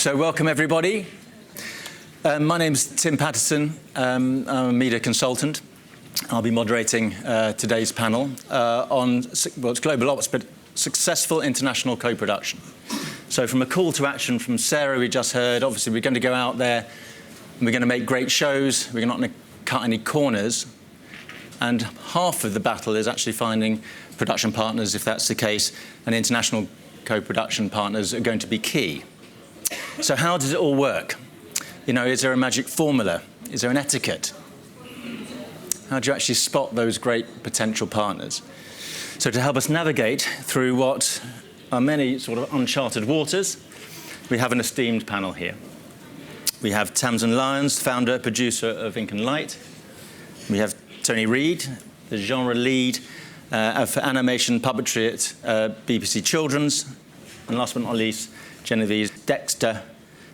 So welcome, everybody. My name's Tim Patterson. I'm a media consultant. I'll be moderating today's panel on it's global ops, but successful international co-production. So from a call to action from Sarah we just heard, obviously we're going to go out there and we're going to make great shows. We're not going to cut any corners. And half of the battle is actually finding production partners, if that's the case, and international co-production partners are going to be key. So how does it all work? You know, is there a magic formula? Is there an etiquette? How do you actually spot those great potential partners? So to help us navigate through what are many sort of uncharted waters, we have an esteemed panel here. We have Tamsin Lyons, founder, producer of Ink and Light. We have Tony Reid, the genre lead for animation puppetry at BBC Children's. And last but not least, Genevieve Dexter,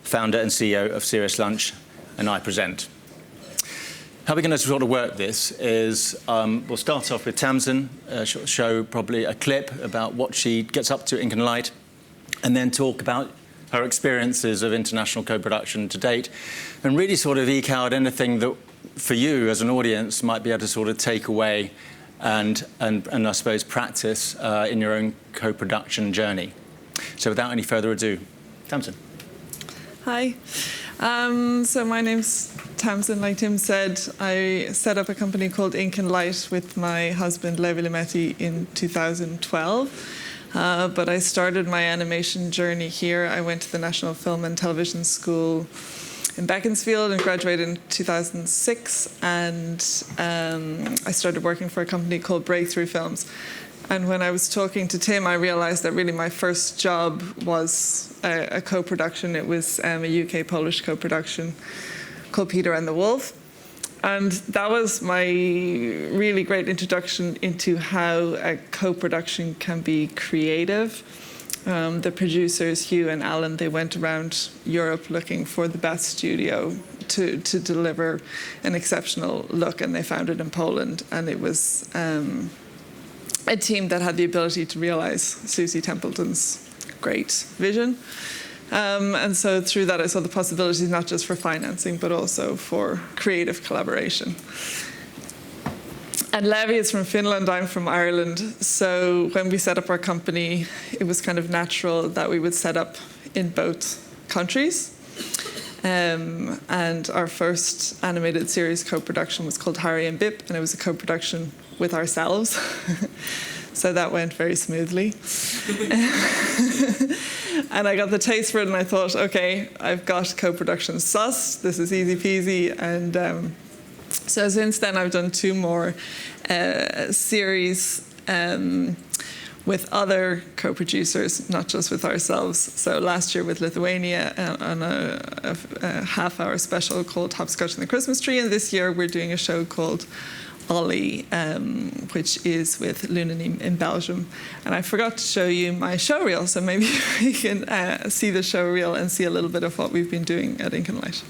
founder and CEO of Serious Lunch, and I present. How we're going to sort of work this is we'll start off with Tamsin, show probably a clip about what she gets up to at Ink and Light, and then talk about her experiences of international co-production to date, and really sort of eke out anything that for you as an audience might be able to sort of take away and I suppose practice in your own co-production journey. So without any further ado, Tamsin. Hi. So my name's Tamsin. Like Tim said, I set up a company called Ink and Light with my husband, Levi Lemetti, in 2012. But I started my animation journey here. I went to the National Film and Television School in Beaconsfield and graduated in 2006. And I started working for a company called Breakthrough Films. And when I was talking to Tim, I realized that really my first job was a co-production. It was a UK-Polish co-production called Peter and the Wolf. And that was my really great introduction into how a co-production can be creative. The producers, Hugh and Alan, they went around Europe looking for the best studio to deliver an exceptional look, and they found it in Poland. And it was a team that had the ability to realize Susie Templeton's great vision. And so through that, I saw the possibilities not just for financing, but also for creative collaboration. And Levi is from Finland, I'm from Ireland. So when we set up our company, it was kind of natural that we would set up in both countries. And our first animated series co-production was called Harry and Bip, and it was a co-production with ourselves. So that went very smoothly. And I got the taste for it, and I thought, okay, I've got co-production sus. This is easy peasy. And so since then, I've done 2 more series with other co-producers, not just with ourselves. So last year with Lithuania on a half-hour special called Hopscotch and the Christmas Tree, and this year we're doing a show called Ollie, which is with Lunanim in Belgium. And I forgot to show you my show reel, so maybe we can see the show reel and see a little bit of what we've been doing at Ink and Light.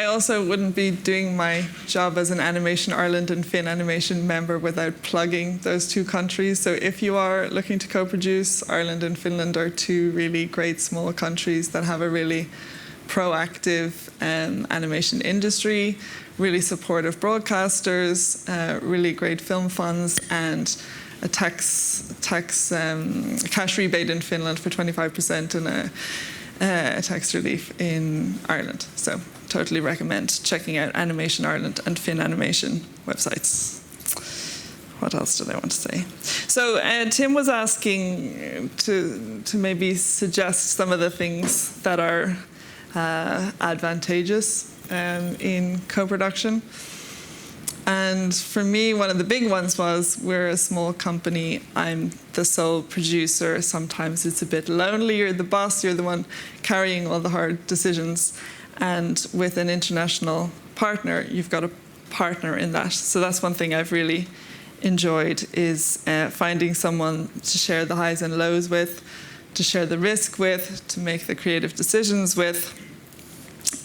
Also wouldn't be doing my job as an Animation Ireland and Finn Animation member without plugging those 2 countries. So if you are looking to co-produce, Ireland and Finland are 2 really great small countries that have a really proactive animation industry, really supportive broadcasters, really great film funds, and tax cash rebate in Finland for 25% and a tax relief in Ireland. So totally recommend checking out Animation Ireland and Finn Animation websites. What else did I want to say? So Tim was asking to maybe suggest some of the things that are advantageous in co-production. And for me, one of the big ones was we're a small company. I'm the sole producer. Sometimes it's a bit lonely. You're the boss. You're the one carrying all the hard decisions. And with an international partner, you've got a partner in that. So that's one thing I've really enjoyed is finding someone to share the highs and lows with, to share the risk with, to make the creative decisions with.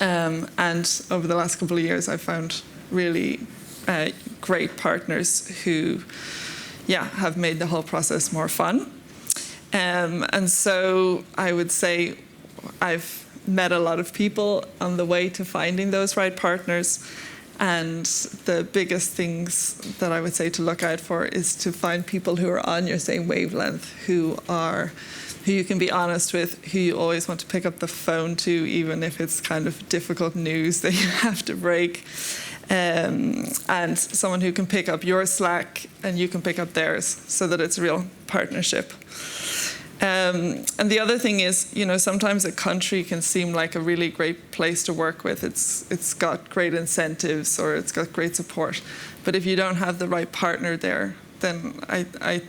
And over the last couple of years, I've found really great partners who, have made the whole process more fun. And so I would say I've met a lot of people on the way to finding those right partners. And the biggest things that I would say to look out for is to find people who are on your same wavelength, who you can be honest with, who you always want to pick up the phone to, even if it's kind of difficult news that you have to break. And someone who can pick up your slack and you can pick up theirs, so that it's a real partnership. And the other thing is, sometimes a country can seem like a really great place to work with. It's got great incentives or it's got great support. But if you don't have the right partner there, then I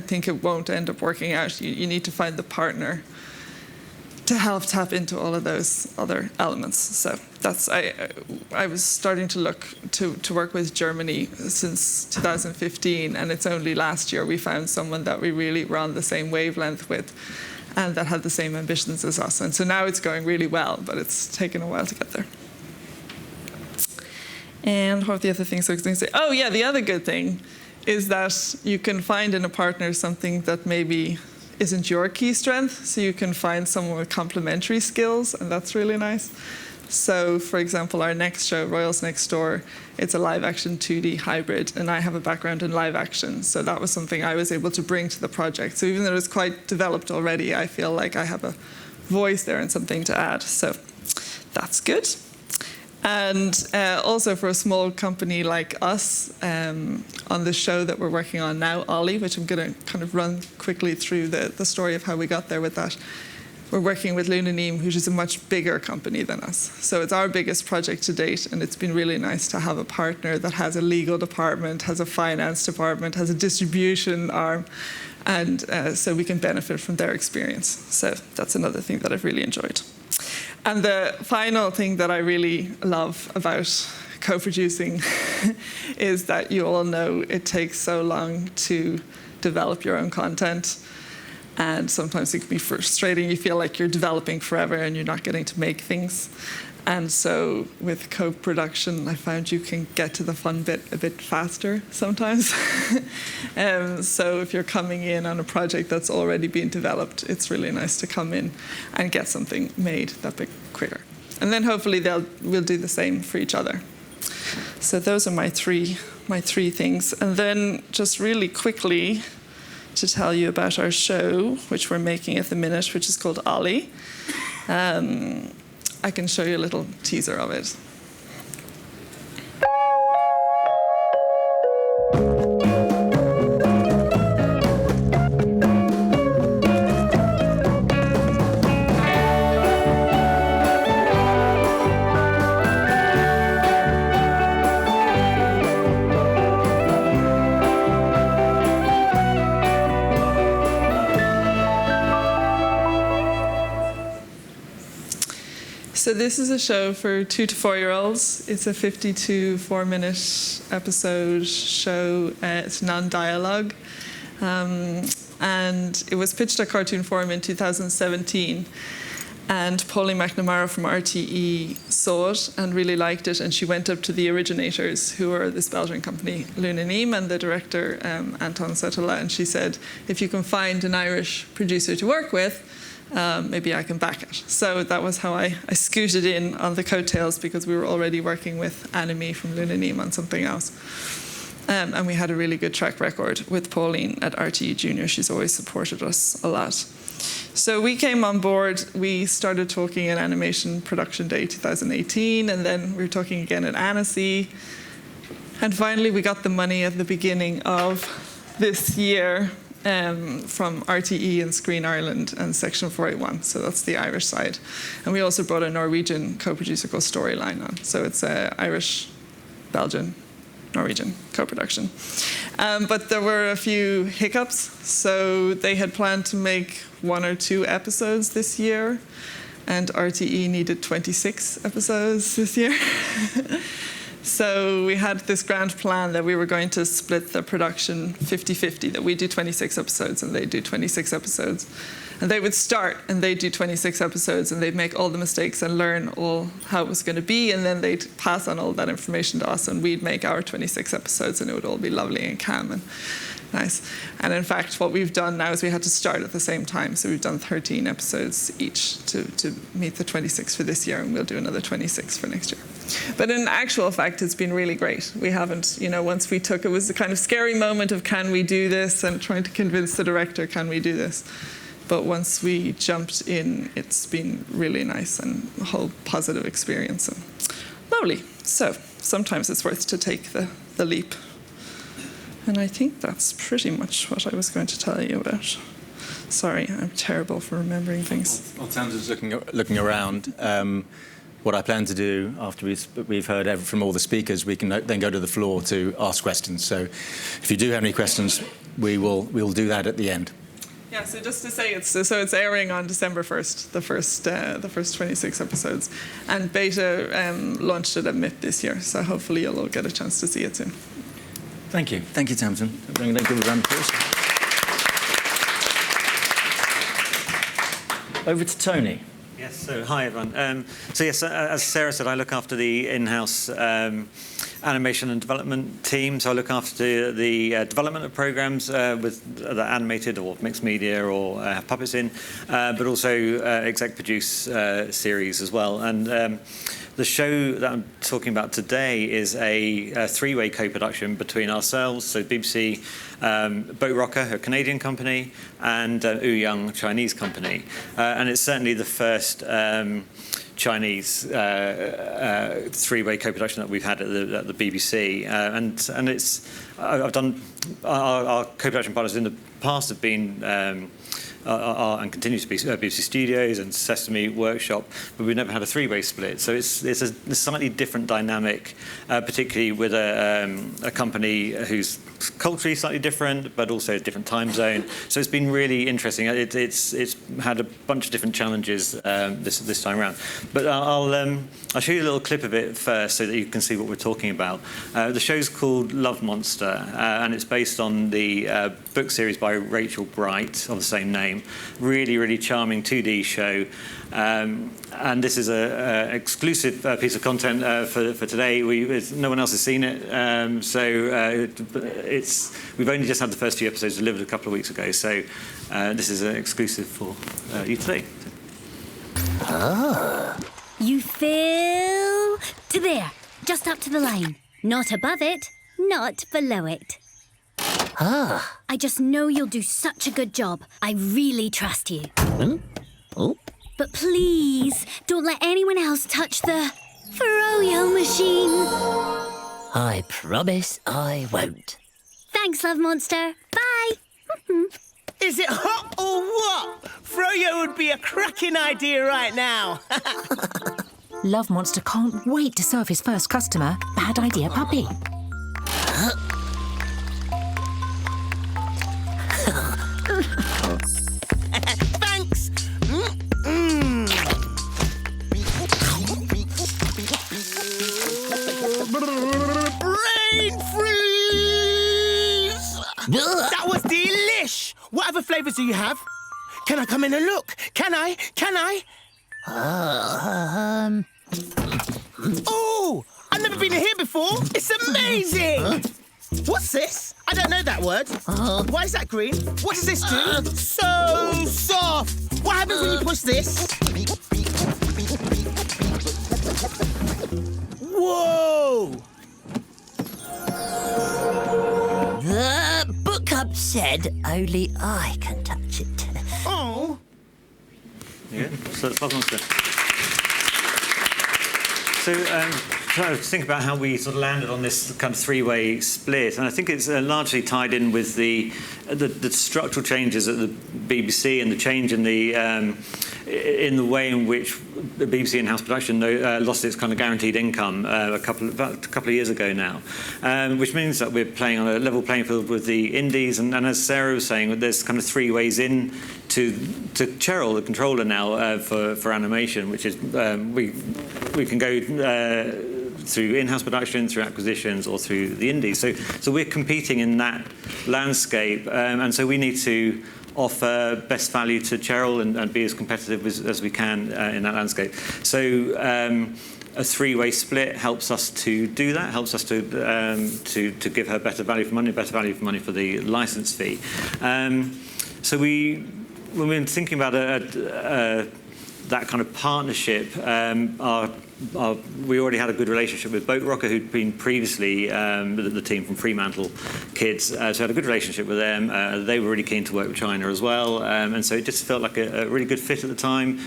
think it won't end up working out. You need to find the partner to help tap into all of those other elements. So that's I was starting to look to work with Germany since 2015, and it's only last year we found someone that we really were on the same wavelength with and that had the same ambitions as us. And so now it's going really well, but it's taken a while to get there. And what are the other things I was going to say? Oh yeah, the other good thing is that you can find in a partner something that maybe isn't your key strength, so you can find someone with complementary skills, and that's really nice. So, for example, our next show, Royals Next Door, it's a live-action 2D hybrid, and I have a background in live action, so that was something I was able to bring to the project. So even though it was quite developed already, I feel like I have a voice there and something to add. So that's good. And also for a small company like us, on the show that we're working on now, Ollie, which I'm going to kind of run quickly through the story of how we got there with that. We're working with Lunanim, which is a much bigger company than us. So it's our biggest project to date, and it's been really nice to have a partner that has a legal department, has a finance department, has a distribution arm, and so we can benefit from their experience. So that's another thing that I've really enjoyed. And the final thing that I really love about co-producing is that you all know it takes so long to develop your own content. And sometimes it can be frustrating. You feel like you're developing forever and you're not getting to make things. And so with co-production, I found you can get to the fun bit a bit faster sometimes. So if you're coming in on a project that's already being developed, it's really nice to come in and get something made that bit quicker. And then hopefully we'll do the same for each other. So those are my three things. And then just really quickly to tell you about our show, which we're making at the minute, which is called Ollie. I can show you a little teaser of it. So this is a show for 2 to 4-year-olds. It's a 52 episode show. It's non-dialogue. And it was pitched at Cartoon Forum in 2017. And Polly McNamara from RTE saw it and really liked it. And she went up to the originators, who are this Belgian company, Lunanim, and the director, Anton Setola. And she said, if you can find an Irish producer to work with, maybe I can back it. So that was how I scooted in on the coattails, because we were already working with Anime from Lunanim on something else. And we had a really good track record with Pauline at RTE Junior. She's always supported us a lot. So we came on board, we started talking at Animation Production Day 2018, and then we were talking again at Annecy. And finally we got the money at the beginning of this year from RTE and Screen Ireland and Section 481, so that's the Irish side. And we also brought a Norwegian co-producer called Storyline on, so it's Irish, Belgian, Norwegian co-production. But there were a few hiccups, so they had planned to make 1 or 2 episodes this year, and RTE needed 26 episodes this year. So we had this grand plan that we were going to split the production 50-50, that we do 26 episodes and they do 26 episodes. And they would start and they'd do 26 episodes and they'd make all the mistakes and learn all how it was going to be, and then they'd pass on all that information to us and we'd make our 26 episodes and it would all be lovely and calm and nice. And in fact, what we've done now is we had to start at the same time. So we've done 13 episodes each to meet the 26 for this year, and we'll do another 26 for next year. But in actual fact, it's been really great. We haven't, once we took, it was a kind of scary moment of can we do this, and trying to convince the director, can we do this? But once we jumped in, it's been really nice and a whole positive experience. And lovely. So sometimes it's worth to take the leap. And I think that's pretty much what I was going to tell you about. Sorry, I'm terrible for remembering things. Well, Tamsin's looking around. What I plan to do after we've heard from all the speakers, we can then go to the floor to ask questions. So if you do have any questions, we'll do that at the end. Yeah, so just to say, it's airing on December 1st, the first 26 episodes. And beta launched it at MIP this year, so hopefully you'll all get a chance to see it soon. Thank you. Thank you, Tamsin. I'm going to give a round of applause. Over to Tony. Yes, so hi everyone. So yes, as Sarah said, I look after the in-house animation and development team. So I look after the development of programs with the animated or mixed media or have puppets in, but also exec produce series as well. And the show that I'm talking about today is a three-way co-production between ourselves, so BBC, Boat Rocker, a Canadian company, and Ouyang, a Chinese company. And it's certainly the first Chinese three-way co-production that we've had at the BBC. And it's, I've done, our co-production partners in the past have been and continue to be BBC Studios and Sesame Workshop, but we've never had a three-way split. So it's a slightly different dynamic, particularly with a company whose culturally slightly different, but also a different time zone. So it's been really interesting. It's had a bunch of different challenges this time around. But I'll show you a little clip of it first so that you can see what we're talking about. The show's called Love Monster, and it's based on the book series by Rachel Bright of the same name. Really, really charming 2D show. And this is an exclusive piece of content for today. No one else has seen it, we've only just had the first few episodes delivered a couple of weeks ago, so this is an exclusive for you today. You fill to there, just up to the line. Not above it, not below it. I just know you'll do such a good job. I really trust you. Oh. But please, don't let anyone else touch the froyo machine. I promise I won't. Thanks, Love Monster. Bye. Is it hot or what? Froyo would be a cracking idea right now. Love Monster can't wait to serve his first customer, Bad Idea Puppy. Thanks. Brain freeze! That was delish! What other flavours do you have? Can I come in and look? Can I? Oh! I've never been here before! It's amazing! What's this? I don't know that word. Why is that green? What does this do? So soft! What happens when you push this? Whoa! said only I can touch it. Oh. Yeah, so it's Love Monster. So, trying to think about how we sort of landed on this kind of three-way split, and I think it's largely tied in with the structural changes at the BBC and the change in the way in which the BBC in-house production lost its kind of guaranteed income about a couple of years ago now, which means that we're playing on a level playing field with the indies, and as Sarah was saying, there's kind of three ways in to Cheryl, the controller now for animation, which is we can go through in-house production, through acquisitions, or through the indies. So we're competing in that landscape, and so we need to offer best value to Cheryl and be as competitive as we can in that landscape. So a three-way split helps us to do that, helps us to give her better value for money for the license fee. So when we're thinking about that kind of partnership, we already had a good relationship with Boat Rocker, who'd been previously the team from Fremantle Kids, so I had a good relationship with them. They were really keen to work with China as well, and so it just felt like a really good fit at the time.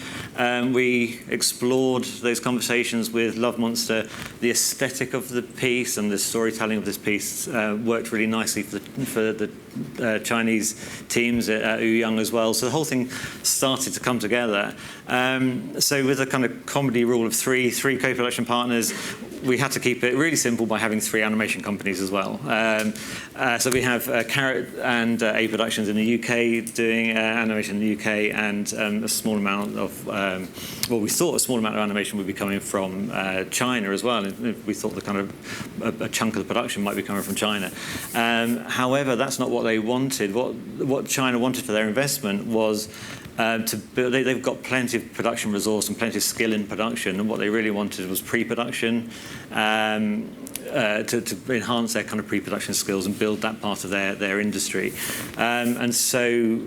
We explored those conversations with Love Monster. The aesthetic of the piece and the storytelling of this piece worked really nicely for the Chinese teams at Ouyang as well. So the whole thing started to come together. So with a kind of comedy rule of three co-production partners, we had to keep it really simple by having three animation companies as well. So we have Carrot and A Productions in the UK doing animation in the UK, and a small amount of, we thought a small amount of animation would be coming from China as well. And we thought the kind of a chunk of the production might be coming from China. However, that's not what they wanted. What China wanted for their investment was to build. They've got plenty of production resource and plenty of skill in production, and what they really wanted was pre-production to enhance their kind of pre-production skills and build that part of their industry. And so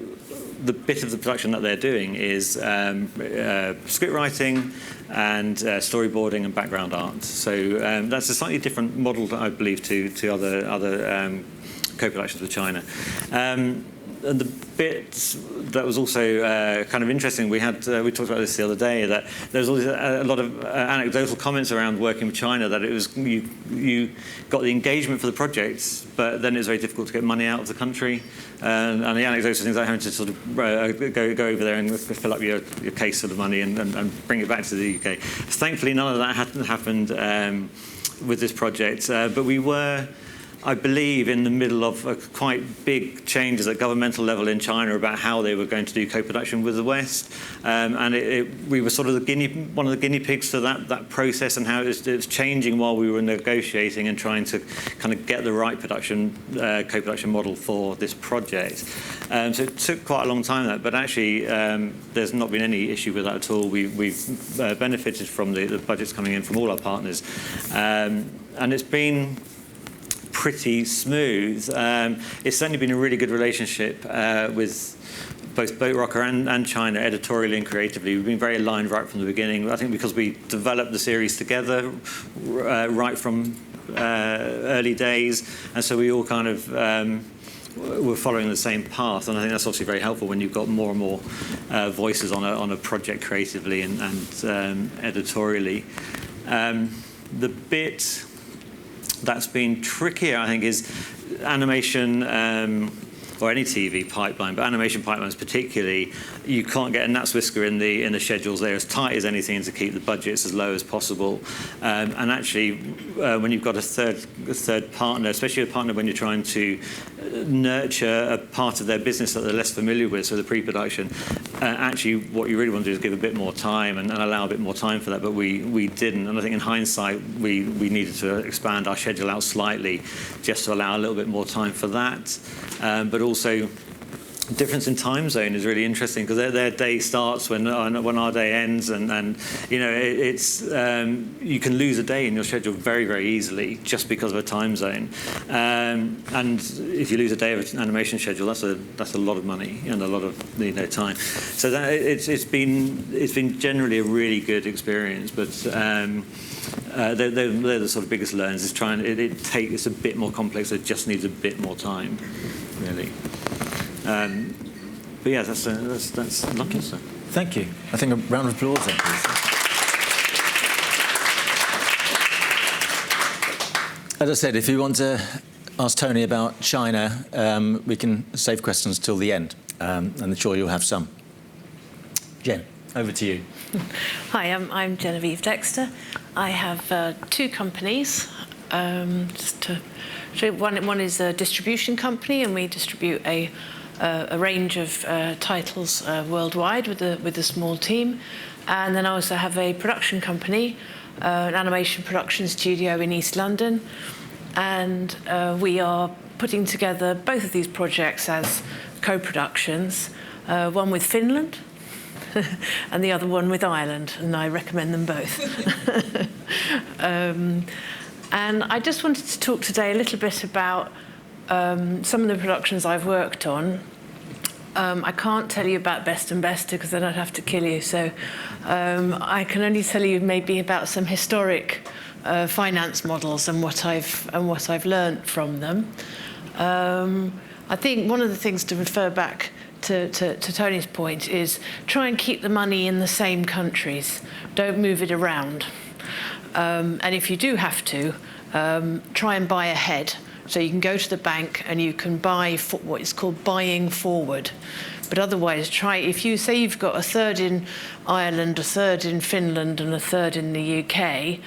the bit of the production that they're doing is script writing and storyboarding and background art. So that's a slightly different model, I believe, to other co-productions with China. And the bit that was also kind of interesting, we talked about this the other day, that there's always a lot of anecdotal comments around working with China, that it was you got the engagement for the projects, but then it was very difficult to get money out of the country. And the anecdotal things like having to sort of go over there and fill up your case of the money and bring it back to the UK. Thankfully, none of that happened with this project, but we were, I believe, in the middle of quite big changes at governmental level in China about how they were going to do co-production with the West, and we were sort of one of the guinea pigs to that process, and how it was changing while we were negotiating and trying to kind of get the right co-production model for this project. So it took quite a long time, but actually there's not been any issue with that at all. We've benefited from the budgets coming in from all our partners, and it's been pretty smooth. It's certainly been a really good relationship with both Boat Rocker and China, editorially and creatively. We've been very aligned right from the beginning. I think because we developed the series together right from early days, and so we all kind of were following the same path. And I think that's obviously very helpful when you've got more and more voices on a project creatively and editorially. The bit that's been trickier, I think, is animation, or any TV pipeline, but animation pipelines particularly. You can't get a gnat's whisker in the schedules. They're as tight as anything to keep the budgets as low as possible. And actually, when you've got a third partner, especially a partner when you're trying to nurture a part of their business that they're less familiar with, so the pre-production, actually what you really want to do is give a bit more time and allow a bit more time for that, but we didn't. And I think in hindsight, we needed to expand our schedule out slightly just to allow a little bit more time for that. But also, difference in time zone is really interesting, because their day starts when our day ends, and you know, it's you can lose a day in your schedule very, very easily just because of a time zone. And if you lose a day of an animation schedule, that's a lot of money and a lot of time. So that it's been generally a really good experience, but they're the sort of biggest learns. It's a bit more complex. It just needs a bit more time, really. But yeah, that's lucky. So. Thank you. I think a round of applause then, please. As I said, if you want to ask Tony about China, we can save questions till the end. I'm sure you'll have some. Jen, over to you. Hi, I'm Genevieve Dexter. I have 2 companies. Just to show you, one is a distribution company, and we distribute a range of titles worldwide with a small team. And then I also have a production company, an animation production studio in East London. And we are putting together both of these projects as co-productions, one with Finland and the other one with Ireland, and I recommend them both. And I just wanted to talk today a little bit about some of the productions I've worked on. I can't tell you about Best and Bester because then I'd have to kill you. So I can only tell you maybe about some historic finance models and what I've learned from them. I think one of the things to refer back to Tony's point is try and keep the money in the same countries. Don't move it around. And if you do have to, try and buy ahead. So you can go to the bank and you can buy what is called buying forward. But otherwise, if you say you've got a third in Ireland, a third in Finland, and a third in the UK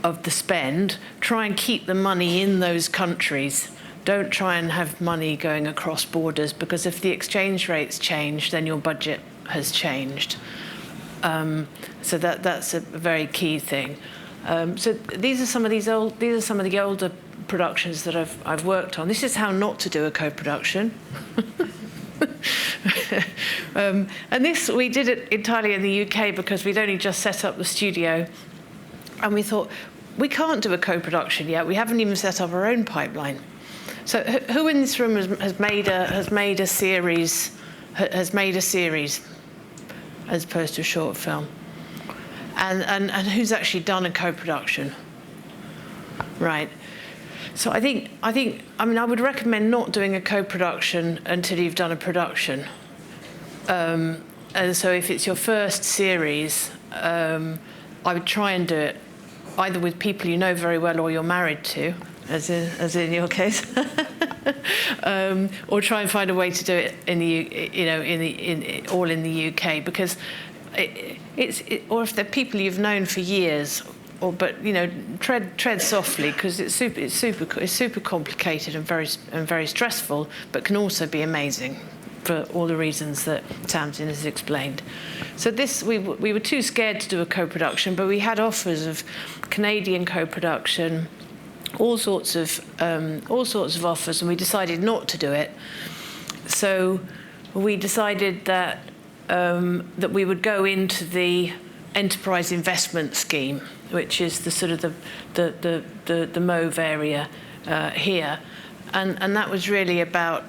of the spend, try and keep the money in those countries. Don't try and have money going across borders, because if the exchange rates change, then your budget has changed. So that's a very key thing. So these are some of the older productions that I've worked on. This is how not to do a co-production. And this, we did it entirely in the UK because we'd only just set up the studio, and we thought, we can't do a co-production yet. We haven't even set up our own pipeline. So who in this room has made a series as opposed to a short film? And who's actually done a co-production? Right. So I would recommend not doing a co-production until you've done a production. And so if it's your first series, I would try and do it either with people you know very well or you're married to, as in your case, or try and find a way to do it in the UK, because or if they're people you've known for years. But tread softly, because it's super complicated and very stressful, but can also be amazing for all the reasons that Tamsin has explained. So we were too scared to do a co-production, but we had offers of Canadian co-production, all sorts of offers, and we decided not to do it. So we decided that we would go into the enterprise investment scheme, which is the sort of the MOVE area here, and that was really about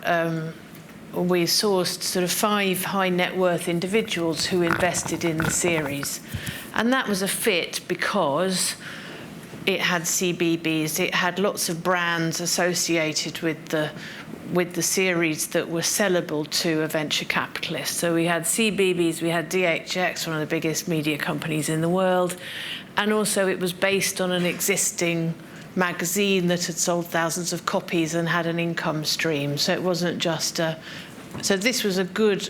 we sourced sort of 5 high net worth individuals who invested in the series, and that was a fit because it had CBBS, it had lots of brands associated with the series that were sellable to a venture capitalist. So we had CBBS, we had DHX, one of the biggest media companies in the world, and also it was based on an existing magazine that had sold thousands of copies and had an income stream. So it wasn't just so this was a good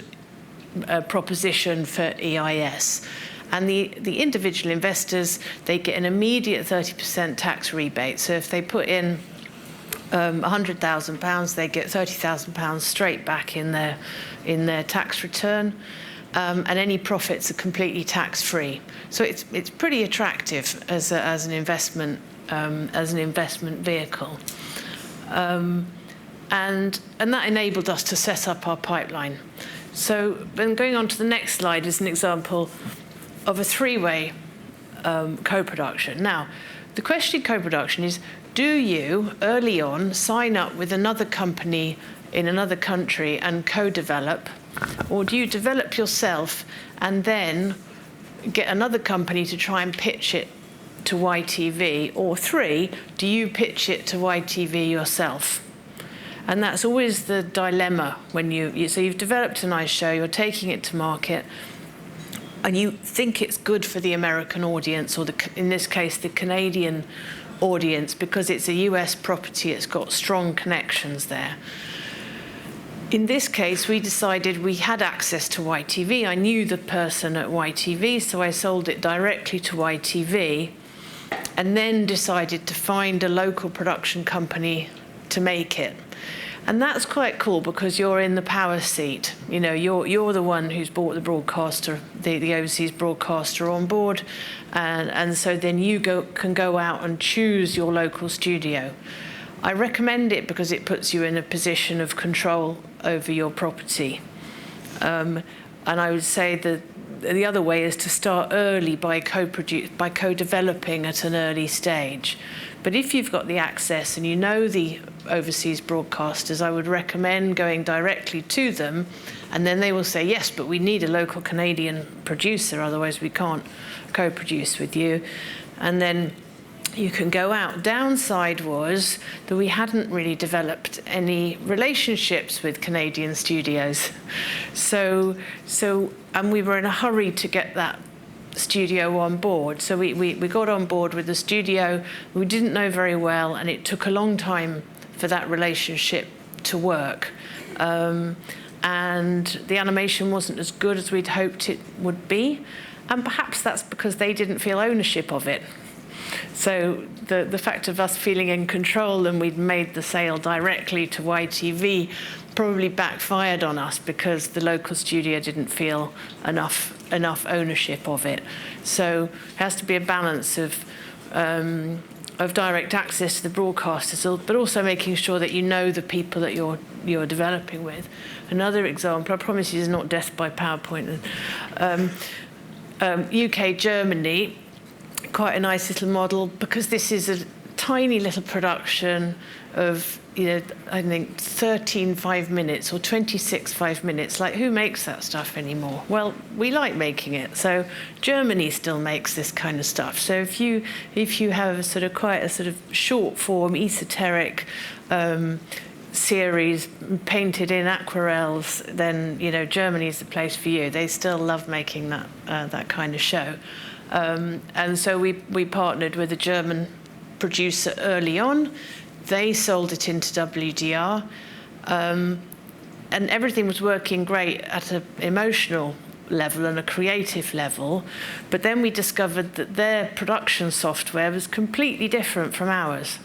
proposition for EIS. And the individual investors, they get an immediate 30% tax rebate. So if they put in £100,000, they get £30,000 straight back in their tax return, and any profits are completely tax-free. So it's pretty attractive as an investment vehicle, and that enabled us to set up our pipeline. So then going on to the next slide is an example of a 3-way co-production. Now, the question in co-production is, do you, early on, sign up with another company in another country and co-develop, or do you develop yourself and then get another company to try and pitch it to YTV, or 3, do you pitch it to YTV yourself? And that's always the dilemma when so you've developed a nice show, you're taking it to market, and you think it's good for the American audience, or in this case, the Canadian audience, because it's a US property, it's got strong connections there. In this case, we decided we had access to YTV. I knew the person at YTV, so I sold it directly to YTV, and then decided to find a local production company to make it. And that's quite cool because you're in the power seat. You know, you're the one who's brought the broadcaster, the overseas broadcaster on board, and so then you can go out and choose your local studio. I recommend it because it puts you in a position of control over your property. And I would say that the other way is to start early by co-developing at an early stage. But if you've got the access and you know the overseas broadcasters, I would recommend going directly to them, and then they will say, yes, but we need a local Canadian producer, otherwise we can't co-produce with you. And then you can go out. Downside was that we hadn't really developed any relationships with Canadian studios. And we were in a hurry to get that studio on board. So we got on board with the studio we didn't know very well, and it took a long time for that relationship to work. And the animation wasn't as good as we'd hoped it would be. And perhaps that's because they didn't feel ownership of it. So the fact of us feeling in control and we'd made the sale directly to YTV probably backfired on us because the local studio didn't feel enough ownership of it. So it has to be a balance of direct access to the broadcasters, but also making sure that you know the people that you're developing with. Another example, I promise you, is not death by PowerPoint. UK, Germany. Quite a nice little model because this is a tiny little production of, I think 13 5-minutes or 26 5-minutes. Like, who makes that stuff anymore? Well, we like making it. So Germany still makes this kind of stuff. So if you have quite a short form, esoteric series painted in aquarels, then Germany is the place for you. They still love making that kind of show. And so we partnered with a German producer early on. They sold it into WDR, and everything was working great at an emotional level and a creative level. But then we discovered that their production software was completely different from ours.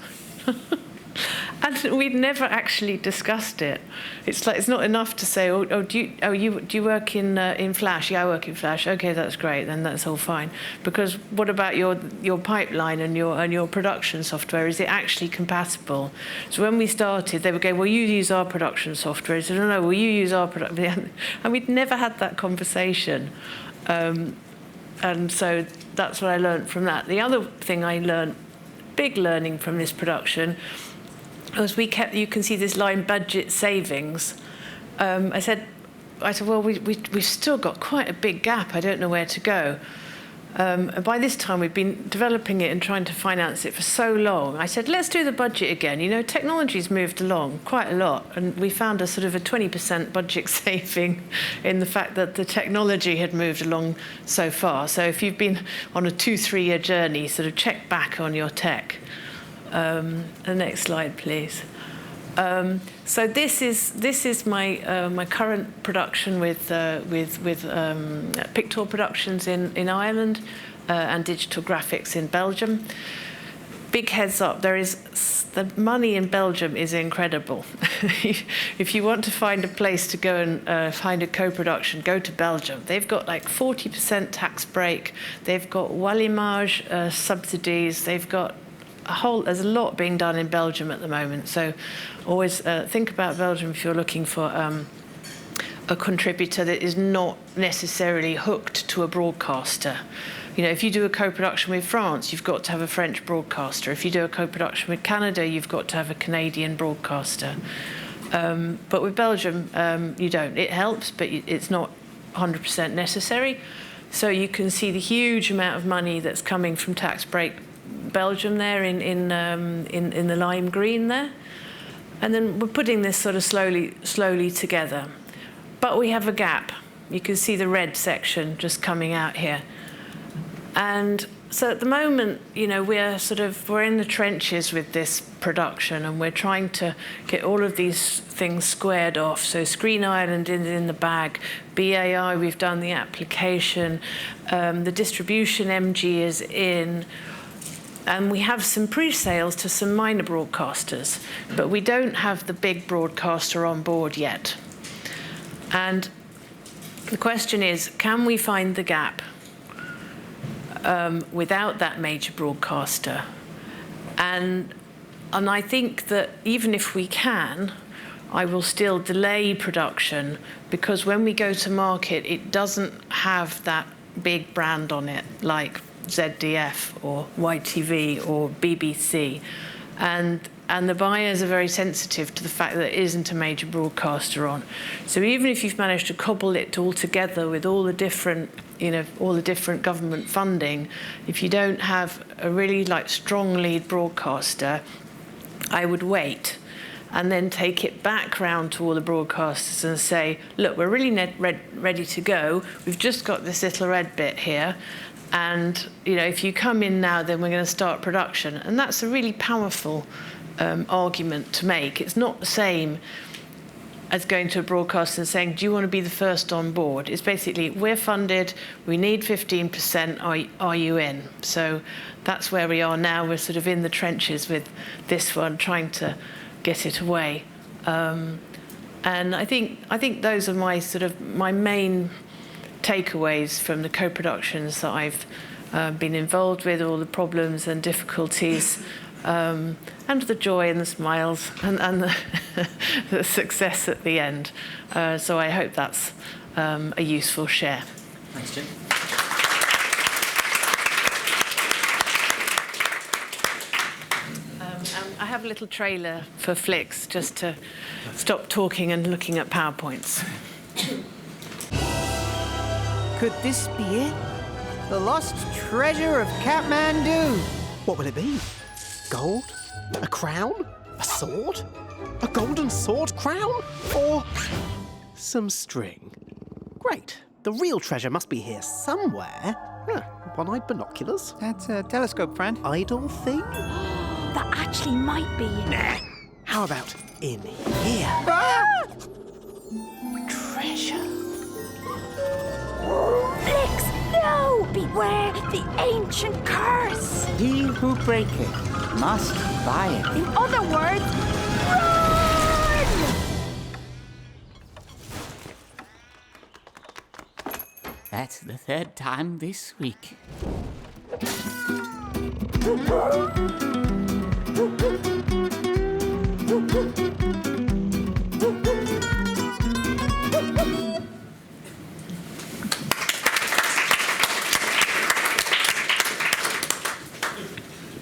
And we'd never actually discussed it. It's like, it's not enough to say, do you work in Flash? Yeah, I work in Flash. Okay, that's great. Then that's all fine. Because what about your pipeline and your production software? Is it actually compatible? So when we started, they would go, well, you use our production software. I said, no, well, you use our production. And we'd never had that conversation. And so that's what I learned from that. The other thing I learned, big learning from this production, was you can see this line, budget savings. I said, well, we've still got quite a big gap. I don't know where to go. And by this time, we've been developing it and trying to finance it for so long. I said, let's do the budget again. Technology's moved along quite a lot, and we found a 20% budget saving in the fact that the technology had moved along so far. So if you've been on a 2-3 year journey, check back on your tech. The next slide, please. So this is my current production with Pictor Productions in Ireland and Digital Graphics in Belgium. Big heads up, the money in Belgium is incredible. If you want to find a place to go and find a co-production, go to Belgium. They've got like 40% tax break. They've got Wallimage subsidies. They've got there's a lot being done in Belgium at the moment. So always think about Belgium if you're looking for a contributor that is not necessarily hooked to a broadcaster. If you do a co-production with France, you've got to have a French broadcaster. If you do a co-production with Canada, you've got to have a Canadian broadcaster. But with Belgium, you don't. It helps, but it's not 100% necessary. So you can see the huge amount of money that's coming from tax break Belgium there in the lime green there. And then we're putting this sort of slowly together. But we have a gap. You can see the red section just coming out here. And so at the moment, you know, we're in the trenches with this production, and we're trying to get all of these things squared off. So Screen Island is in the bag, BAI, we've done the application, the distribution MG is in, and we have some pre-sales to some minor broadcasters, but we don't have the big broadcaster on board yet. And the question is, can we find the gap without that major broadcaster? And I think that even if we can, I will still delay production, because when we go to market, it doesn't have that big brand on it, like ZDF or YTV or BBC. And the buyers are very sensitive to the fact that there isn't a major broadcaster on. So even if you've managed to cobble it all together with all the different, all the different government funding, if you don't have a really strong lead broadcaster, I would wait and then take it back round to all the broadcasters and say, look, we're really ready to go. We've just got this little red bit here. And if you come in now, then we're going to start production. And that's a really powerful argument to make. It's not the same as going to a broadcaster and saying, do you want to be the first on board? It's basically, we're funded, we need 15%, are you in? So that's where we are now. We're sort of in the trenches with this one, trying to get it away. And I think those are my main takeaways from the co-productions that I've been involved with, all the problems and difficulties, and the joy and the smiles and the success at the end. So I hope that's a useful share. Thanks, Jim. I have a little trailer for flicks just to stop talking and looking at PowerPoints. Could this be it? The lost treasure of Kathmandu. What will it be? Gold? A crown? A sword? A golden sword crown? Or some string? Great. The real treasure must be here somewhere. One-eyed binoculars? That's a telescope, friend. Idol thing? That actually might be. Nah. How about in here? Ah! Treasure. Flicks, no! Beware the ancient curse! He who breaketh must buy it. In other words, run! That's the third time this week.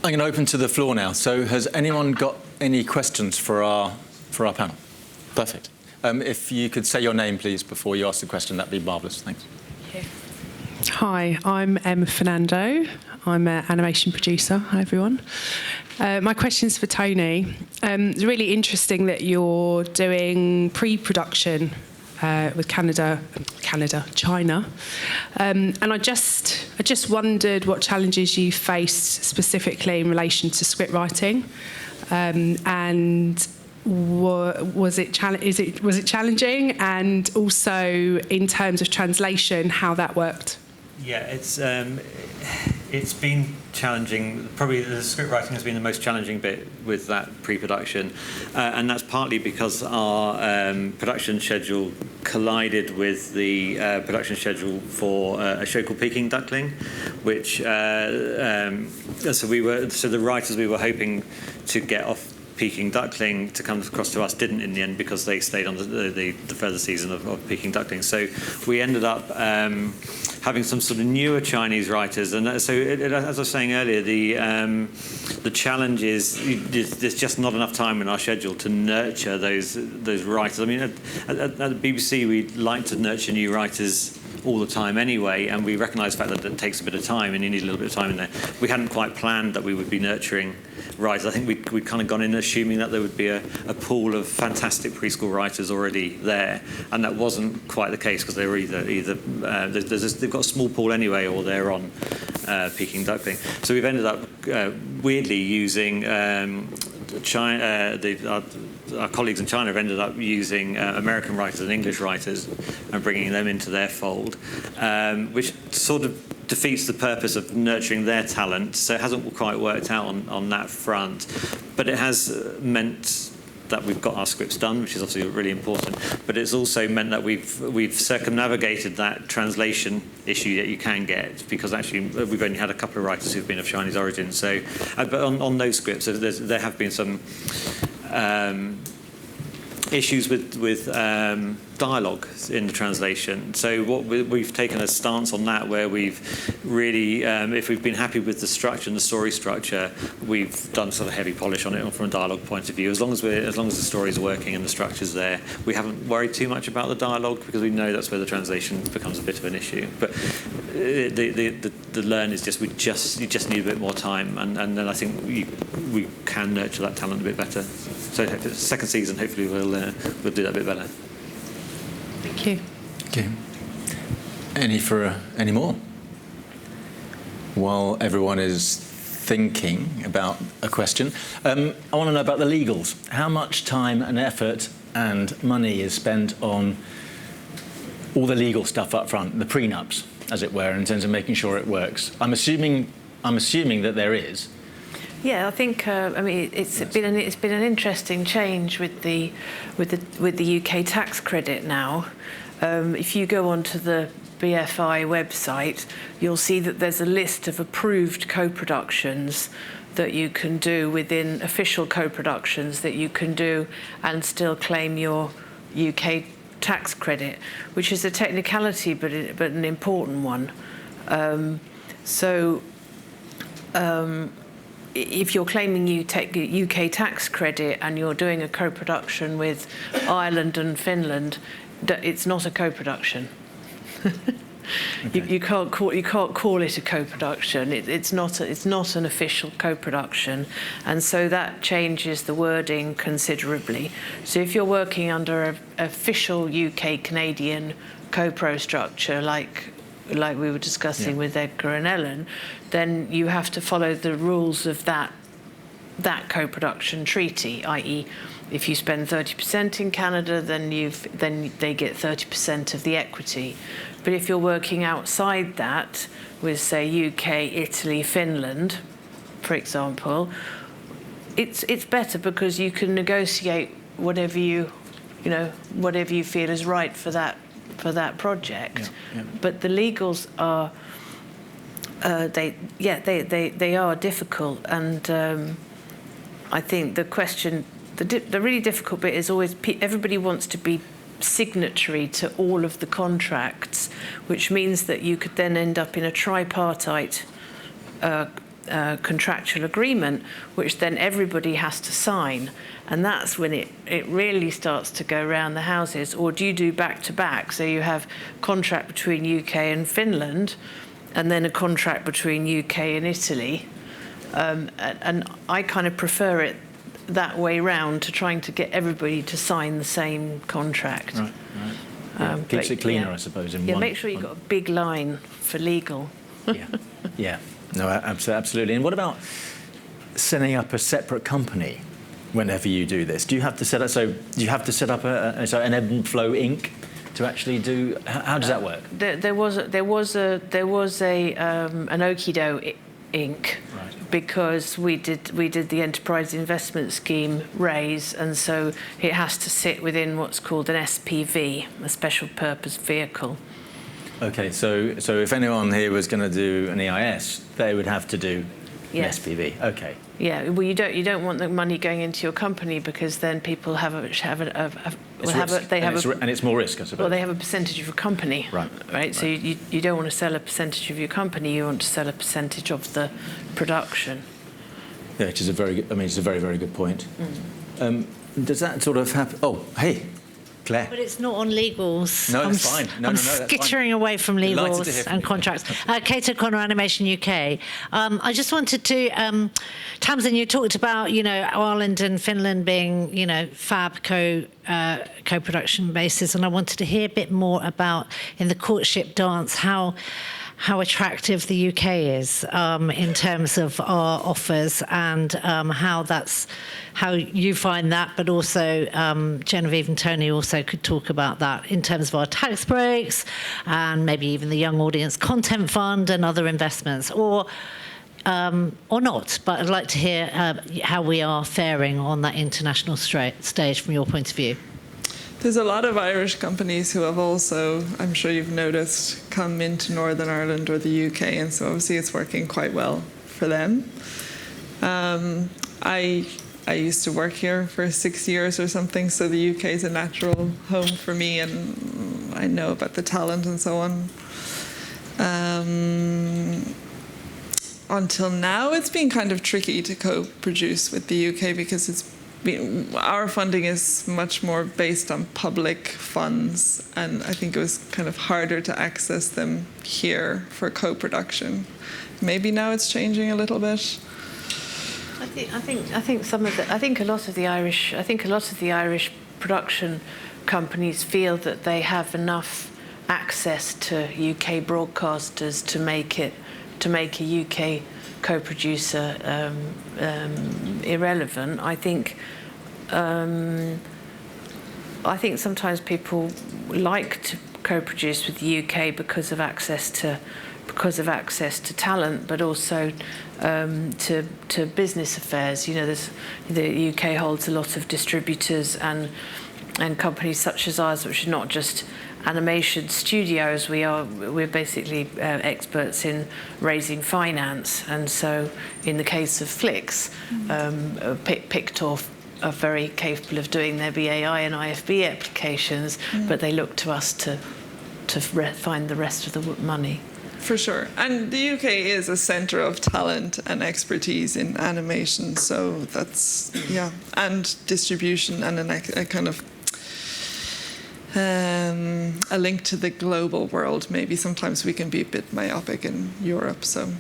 I'm going to open to the floor now. So has anyone got any questions for our panel? Perfect. If you could say your name, please, before you ask the question, that'd be marvellous. Thanks. Hi, I'm Emma Fernando. I'm an animation producer. Hi, everyone. My question's for Tony. It's really interesting that you're doing pre-production with China. And I just wondered what challenges you faced specifically in relation to script writing, and was it challenging, and also in terms of translation, how that worked? Yeah, it's been challenging. Probably the script writing has been the most challenging bit with that pre-production, and that's partly because our production schedule collided with the production schedule for a show called Peking Duckling, which so the writers we were hoping to get off Peking Duckling to come across to us didn't in the end, because they stayed on the further season of Peking Duckling. So we ended up having some sort of newer Chinese writers, and so as I was saying earlier, the challenge is there's just not enough time in our schedule to nurture those writers. I mean, at the BBC, we like to nurture new writers all the time anyway, and we recognise the fact that it takes a bit of time and you need a little bit of time in there. We hadn't quite planned that we would be nurturing writers. I think we'd kind of gone in assuming that there would be a pool of fantastic preschool writers already there, and that wasn't quite the case, because they were either they've got a small pool anyway, or they're on Peking Duckling. So we've ended up weirdly using China. Our colleagues in China have ended up using American writers and English writers and bringing them into their fold, which sort of defeats the purpose of nurturing their talent. So it hasn't quite worked out on that front, but it has meant that we've got our scripts done, which is obviously really important. But it's also meant that we've circumnavigated that translation issue that you can get, because actually we've only had a couple of writers who've been of Chinese origin. So, but on those scripts, there have been some issues with dialogue in the translation. So what we've taken a stance on that, where we've really, if we've been happy with the structure and the story structure, we've done sort of heavy polish on it from a dialogue point of view. As long as the story's working and the structure's there, we haven't worried too much about the dialogue, because we know that's where the translation becomes a bit of an issue. But the learn is just you just need a bit more time, and then I think we can nurture that talent a bit better. So second season, hopefully we'll do that a bit better. Thank you. Okay. Any more? While everyone is thinking about a question, I want to know about the legals. How much time and effort and money is spent on all the legal stuff up front, the prenups, as it were, in terms of making sure it works? I'm assuming that there is. Yeah, I think I mean it's been an interesting change with the UK tax credit now. If you go onto the BFI website, you'll see that there's a list of approved co-productions that you can do within official co-productions that you can do and still claim your UK tax credit, which is a technicality but an important one. If you're claiming UK tax credit and you're doing a co-production with Ireland and Finland, it's not a co-production. Okay. You can't call it a co-production. It's not an official co-production, and so that changes the wording considerably. So if you're working under an official UK Canadian co-pro structure, like we were discussing with Edgar and Ellen, then you have to follow the rules of that co-production treaty, i.e. if you spend 30% in Canada, then they get 30% of the equity. But if you're working outside that, with say UK, Italy, Finland, for example, it's better because you can negotiate whatever you feel is right for that project. Yeah. But the legals are they are difficult, and I think the question, the really difficult bit is always everybody wants to be signatory to all of the contracts, which means that you could then end up in a tripartite contractual agreement, which then everybody has to sign. And that's when it really starts to go around the houses. Or do you do back-to-back? So you have contract between UK and Finland, and then a contract between UK and Italy. And I kind of prefer it that way round, to trying to get everybody to sign the same contract. Right. Keeps it cleaner, I suppose. Make sure you've got a big line for legal. Yeah. No, absolutely. And what about setting up a separate company whenever you do this? Do you have to set up? So do you have to set up an Ebb and Flow Inc. to actually do? How does that work? There was an Okido Inc. Right. Because we did the Enterprise Investment Scheme raise, and so it has to sit within what's called an SPV, a special purpose vehicle. Okay, so if anyone here was going to do an EIS, they would have to do an SPV. Okay. Yeah, well, you don't want the money going into your company, because then people and it's more risk, I suppose. Well, they have a percentage of your company, right? So you don't want to sell a percentage of your company. You want to sell a percentage of the production. Yeah, which is it's a very, very good point. Does that sort of happen? Oh, hey, Claire. But it's not on legals. No, that's fine. No, I'm that's fine. skittering away from Delighted to hear legals from and you. contracts. Kate O'Connor, Animation UK. I just wanted to, Tamsin, you talked about, Ireland and Finland being, fab co-production bases, and I wanted to hear a bit more about, in the courtship dance, how attractive the UK is in terms of our offers, and how you find that, but also Genevieve and Tony also could talk about that in terms of our tax breaks and maybe even the Young Audience Content Fund and other investments, or not. But I'd like to hear how we are faring on that international stage from your point of view. There's a lot of Irish companies who have also, I'm sure you've noticed, come into Northern Ireland or the UK, and so obviously it's working quite well for them. I used to work here for 6 years or something, so the UK is a natural home for me, and I know about the talent and so on. Until now, it's been kind of tricky to co-produce with the UK because our funding is much more based on public funds, and I think it was kind of harder to access them here for co-production. Maybe now it's changing a little bit. I think a lot of the Irish production companies feel that they have enough access to UK broadcasters to make a UK co-producer irrelevant. I think sometimes people like to co-produce with the UK because of access to talent, but also to business affairs. The UK holds a lot of distributors and companies such as ours, which are not just animation studios. We're basically experts in raising finance, and so in the case of Flix, Pictor are very capable of doing their BAI and IFB applications, but they look to us to find the rest of the money. For sure. And the UK is a centre of talent and expertise in animation, so that's, and distribution, and a kind of a link to the global world. Maybe sometimes we can be a bit myopic in Europe, so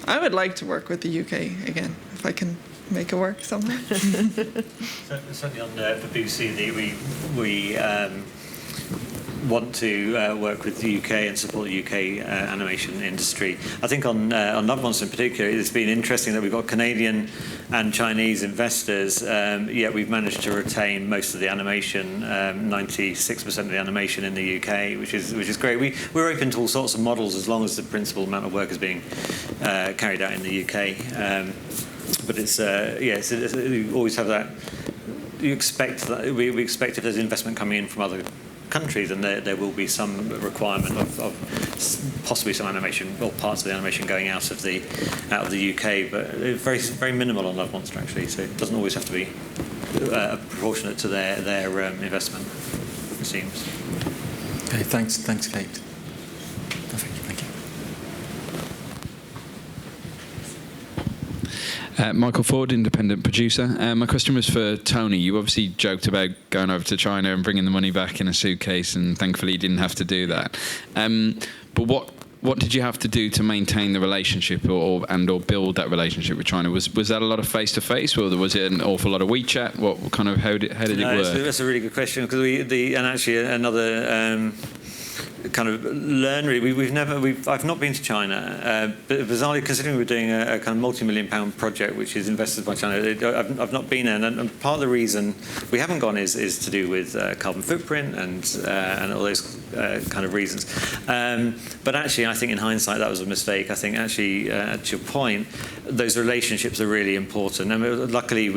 I would like to work with the UK again, if I can make it work somehow. Certainly on the BBC, we want to work with the UK and support the UK animation industry. I think on Love Monster in particular, it's been interesting that we've got Canadian and Chinese investors, yet we've managed to retain most of the animation, 96% of the animation in the UK, which is great. We're open to all sorts of models as long as the principal amount of work is being carried out in the UK. But it's you always have that. You expect that we expect if there's investment coming in from other countries, and there will be some requirement of possibly some animation or parts of the animation going out of the UK, but very very minimal on Love Monster actually. So it doesn't always have to be proportionate to their investment, it seems. Okay, thanks, Kate. Perfect, thank you. Michael Ford, independent producer. My question was for Tony. You obviously joked about going over to China and bringing the money back in a suitcase, and thankfully you didn't have to do that. But what did you have to do to maintain the relationship or build that relationship with China? Was that a lot of face-to-face, or was it an awful lot of WeChat? What kind of how did it work? That's a really good question, because and actually another kind of learn really. I've not been to China, but bizarrely, considering we're doing a kind of multi-million-pound project which is invested by China, I've not been there, and part of the reason we haven't gone is to do with carbon footprint and all those kind of reasons. But actually, I think in hindsight that was a mistake. I think actually, to your point, those relationships are really important. And luckily,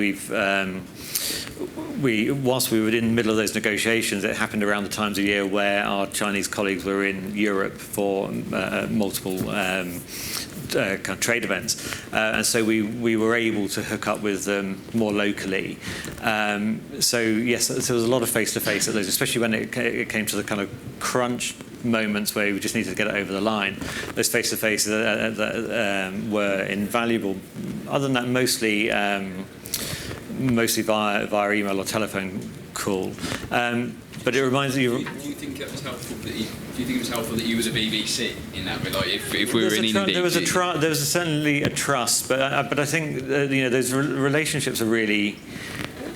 whilst we were in the middle of those negotiations, it happened around the times of year where our Chinese colleagues were in Europe for multiple kind of trade events, and so we were able to hook up with them more locally. So yes, there was a lot of face-to-face at those, especially when it came to the kind of crunch moments where we just needed to get it over the line. Those face-to-faces were invaluable. Other than that, mostly via email or telephone call. but it reminds you. Do you think it was helpful that you was a BBC in that way? Like if we were in India, there was certainly a trust, but I think those relationships are really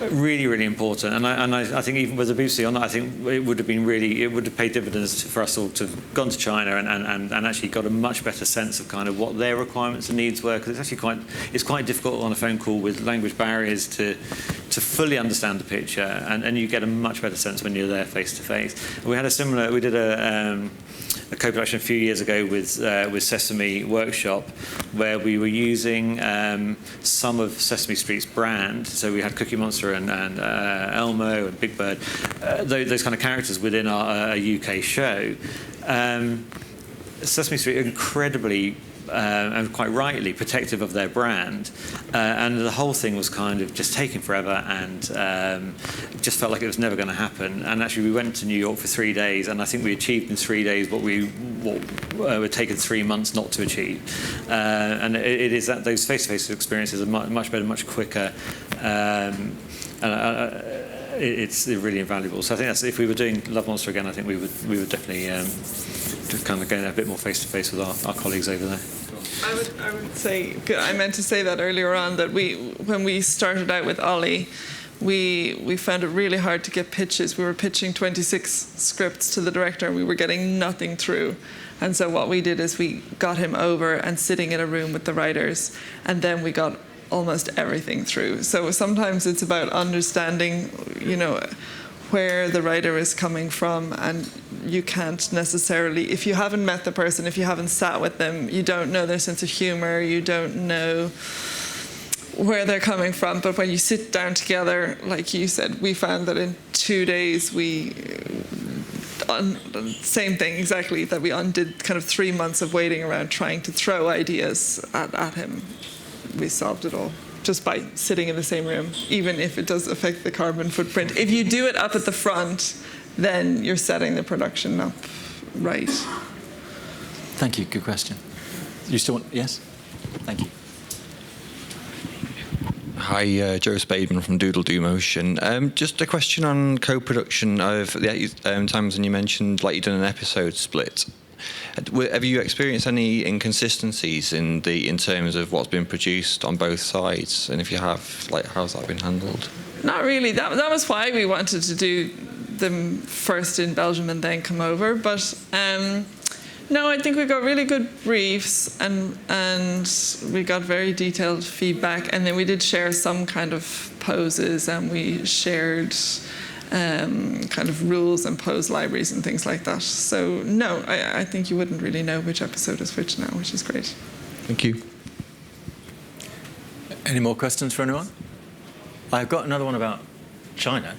important, and I think even with the BBC on that, I think it would have paid dividends for us all to have gone to China and actually got a much better sense of kind of what their requirements and needs were, because it's actually quite difficult on a phone call with language barriers to fully understand the picture, and you get a much better sense when you're there face to face. We did a co-production a few years ago with Sesame Workshop, where we were using some of Sesame Street's brand. So we had Cookie Monster and Elmo and Big Bird, those kind of characters within our UK show. Sesame Street are incredibly and quite rightly protective of their brand, and the whole thing was kind of just taking forever, and it just felt like it was never going to happen. And actually we went to New York for 3 days, and I think we achieved in 3 days what would taken 3 months not to achieve. And it is that those face-to-face experiences are much better, much quicker, and it's really invaluable. So I think that's, if we were doing Love Monster again, I think we would definitely kind of go a bit more face-to-face with our colleagues over there. I would say, I meant to say that earlier on, that when we started out with Ollie, we found it really hard to get pitches. We were pitching 26 scripts to the director, and we were getting nothing through. And so what we did is we got him over and sitting in a room with the writers, and then we got almost everything through. So sometimes it's about understanding, where the writer is coming from, and you can't necessarily, if you haven't met the person, if you haven't sat with them, you don't know their sense of humor, you don't know where they're coming from. But when you sit down together, like you said, we found that in 2 days same thing exactly, that we undid kind of 3 months of waiting around trying to throw ideas at him. We solved it all just by sitting in the same room, even if it does affect the carbon footprint. If you do it up at the front, then you're setting the production up right. Thank you. Good question. You still want? Yes? Thank you. Hi, Joe Spademan from Doodle Do Motion. Just a question on co-production of the times when you mentioned like you've done an episode split. Have you experienced any inconsistencies in terms of what's been produced on both sides? And if you have, like, how's that been handled? Not really. That was why we wanted to do them first in Belgium and then come over. But no, I think we got really good briefs, and we got very detailed feedback. And then we did share some kind of poses, and we shared kind of rules and pose libraries and things like that. So no, I think you wouldn't really know which episode is which now, which is great. Thank you. Any more questions for anyone? I've got another one about China.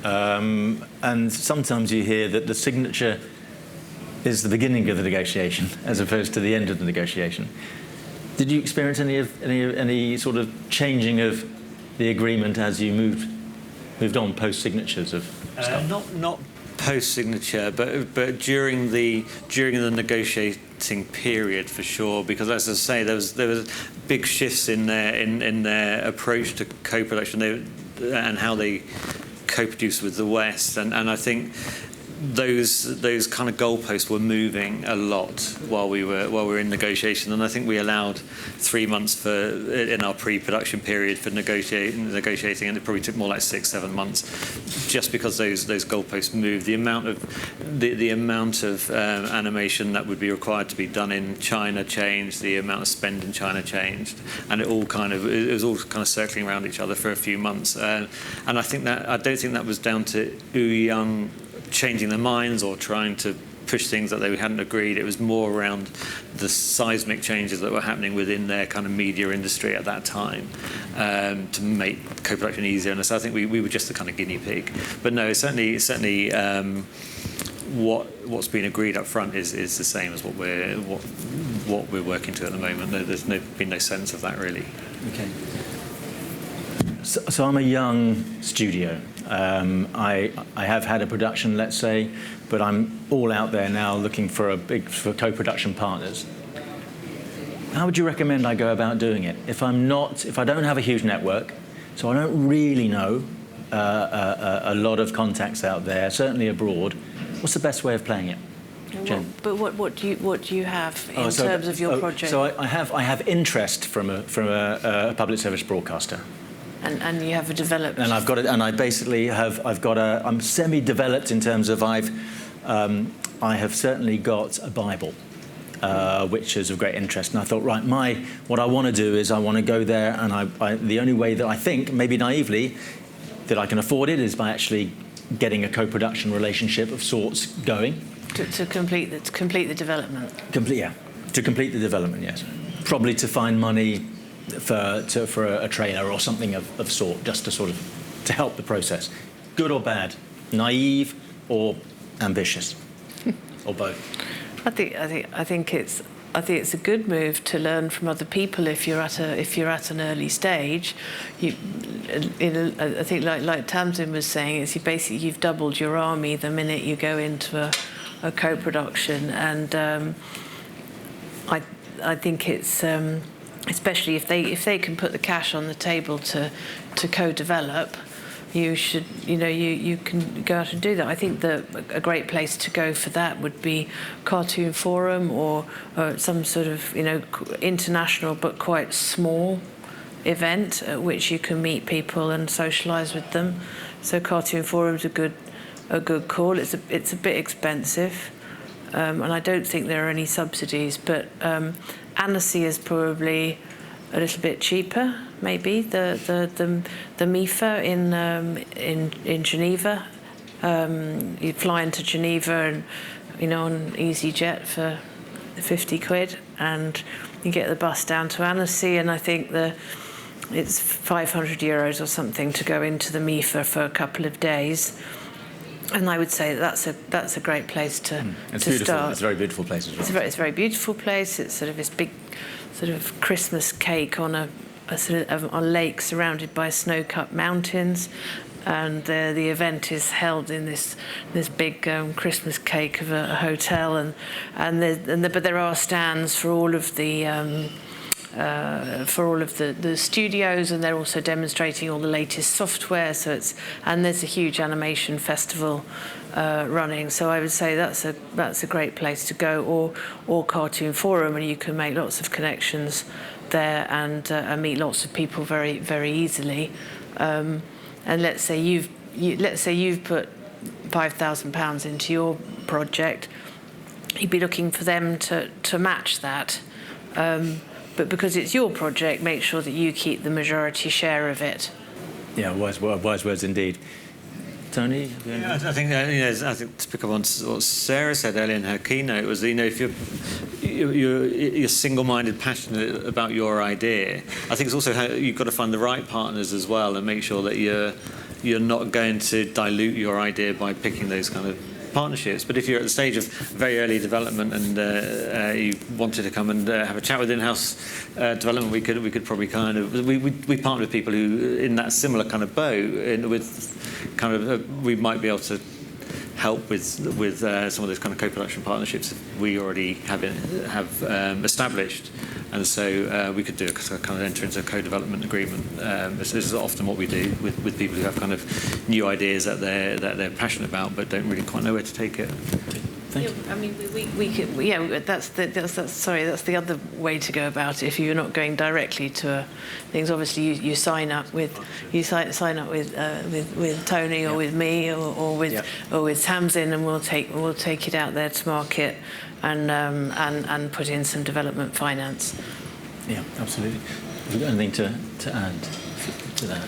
And sometimes you hear that the signature is the beginning of the negotiation as opposed to the end of the negotiation. Did you experience any sort of changing of the agreement as you moved on post signatures of stuff? Not post signature, but during the negotiating period for sure. Because as I say, there was big shifts in their approach to co-production and how they co-produce with the West, and I think those kind of goalposts were moving a lot while we were in negotiation, and I think we allowed 3 months in our pre-production period for negotiating, and it probably took more like 6-7 months, just because those goalposts moved. The amount of animation that would be required to be done in China changed, the amount of spend in China changed, and it was all kind of circling around each other for a few months, and I don't think that was down to Ouyang changing their minds or trying to push things that they hadn't agreed. It was more around the seismic changes that were happening within their kind of media industry at that time, to make co-production easier. And so I think we were just the kind of guinea pig. But no, certainly what's been agreed up front is the same as what we're working to at the moment. There's been no sense of that really. Okay. So I'm a young studio. I have had a production, let's say, but I'm all out there now looking for co-production partners. How would you recommend I go about doing it? If I don't have a huge network, so I don't really know a lot of contacts out there, certainly abroad. What's the best way of playing it? Jen? But what do you have in terms of your project? So I have interest from a public service broadcaster. And you have a developed. And I've got it. And I basically have. I'm semi-developed in terms of I have certainly got a Bible, which is of great interest. And I thought, right, what I want to do is I want to go there, and the only way that I think, maybe naively, that I can afford it is by actually getting a co-production relationship of sorts going. To complete the development. To complete the development, yes. Probably to find money for a trailer or something of sort, just to sort of to help the process. Good or bad, naive or ambitious, or both. I think it's a good move to learn from other people if you're at an early stage. I think like Tamsin was saying, you've doubled your army the minute you go into a co-production, and I think it's especially if they can put the cash on the table to co-develop, you can go out and do that. I think a great place to go for that would be Cartoon Forum or some sort of international but quite small event at which you can meet people and socialise with them. So Cartoon Forum's a good call. It's a bit expensive, and I don't think there are any subsidies. But Annecy is probably a little bit cheaper, maybe. The MIFA in Geneva. You fly into Geneva and on EasyJet for 50 quid, and you get the bus down to Annecy, and I think it's €500 or something to go into the MIFA for a couple of days. And I would say that's a great place to start. It's a very beautiful place as well. It's a very beautiful place. It's sort of this big sort of Christmas cake on a lake surrounded by snow-capped mountains, and the event is held in this big Christmas cake of a hotel, but there are stands for all of the studios, and they're also demonstrating all the latest software. And there's a huge animation festival running. So I would say that's a great place to go, or Cartoon Forum, and you can make lots of connections there and meet lots of people very, very easily. And let's say you've put £5,000 into your project, you'd be looking for them to match that. But because it's your project, make sure that you keep the majority share of it. Yeah, wise words indeed. Tony? Yeah, I think to pick up on what Sarah said earlier in her keynote was, if you're single-minded, passionate about your idea, I think it's also how you've got to find the right partners as well, and make sure that you're not going to dilute your idea by picking those kind of partnerships. But if you're at the stage of very early development and you wanted to come and have a chat with in-house development, we could probably we partner with people who in that similar kind of boat, we might be able to help with some of those kind of co-production partnerships we already have established, and so we could do enter into a co-development agreement. This is often what we do with people who have kind of new ideas that they're passionate about but don't really quite know where to take it. I mean, we could, that's the other way to go about it. If you're not going directly to things, obviously you sign up with Tony or with me or with Tamsin, and we'll take it out there to market and put in some development finance. Yeah, absolutely. Have you got anything to add to that?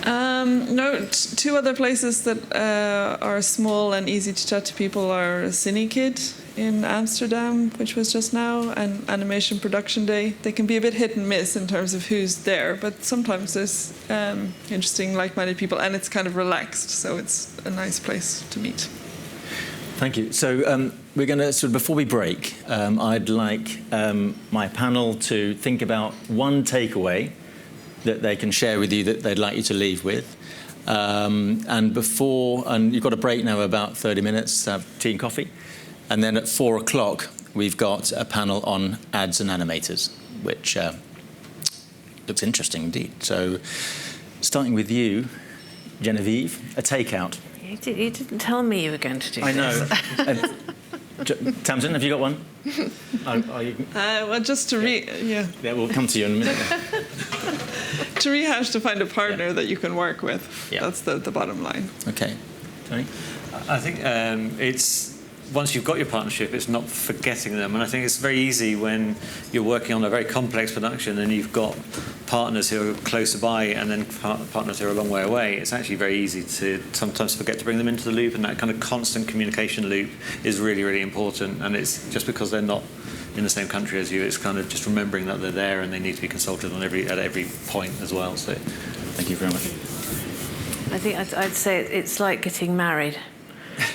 No, two other places that are small and easy to chat to people are CineKid in Amsterdam, which was just now, and Animation Production Day. They can be a bit hit and miss in terms of who's there, but sometimes there's interesting, like-minded people, and it's kind of relaxed, so it's a nice place to meet. Thank you. So we're going to, before we break, I'd like my panel to think about one takeaway that they can share with you that they'd like you to leave with. And you've got a break now, about 30 minutes, have tea and coffee. And then at 4 o'clock, we've got a panel on ads and animators, which looks interesting indeed. So starting with you, Genevieve, a takeout. You didn't tell me you were going to do I this. know. Tamsin, have you got one? Well, just to Yeah, we'll come to you in a minute. to rehash, to find a partner that you can work with. Yeah. That's the bottom line. Okay. Tony? I think it's once you've got your partnership, it's not forgetting them. And I think it's very easy when you're working on a very complex production and you've got partners who are closer by and then partners who are a long way away. It's actually very easy to sometimes forget to bring them into the loop, and that kind of constant communication loop is really, really important. And it's just because they're not in the same country as you, it's kind of just remembering that they're there and they need to be consulted on at every point as well. So thank you very much. I think I'd say it's like getting married,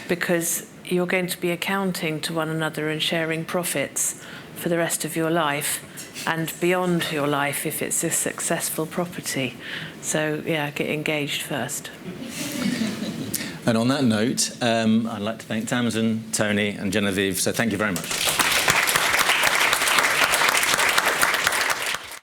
because you're going to be accounting to one another and sharing profits for the rest of your life and beyond your life if it's a successful property. So, yeah, get engaged first. And on that note, I'd like to thank Tamsin, Tony and Genevieve. So thank you very much.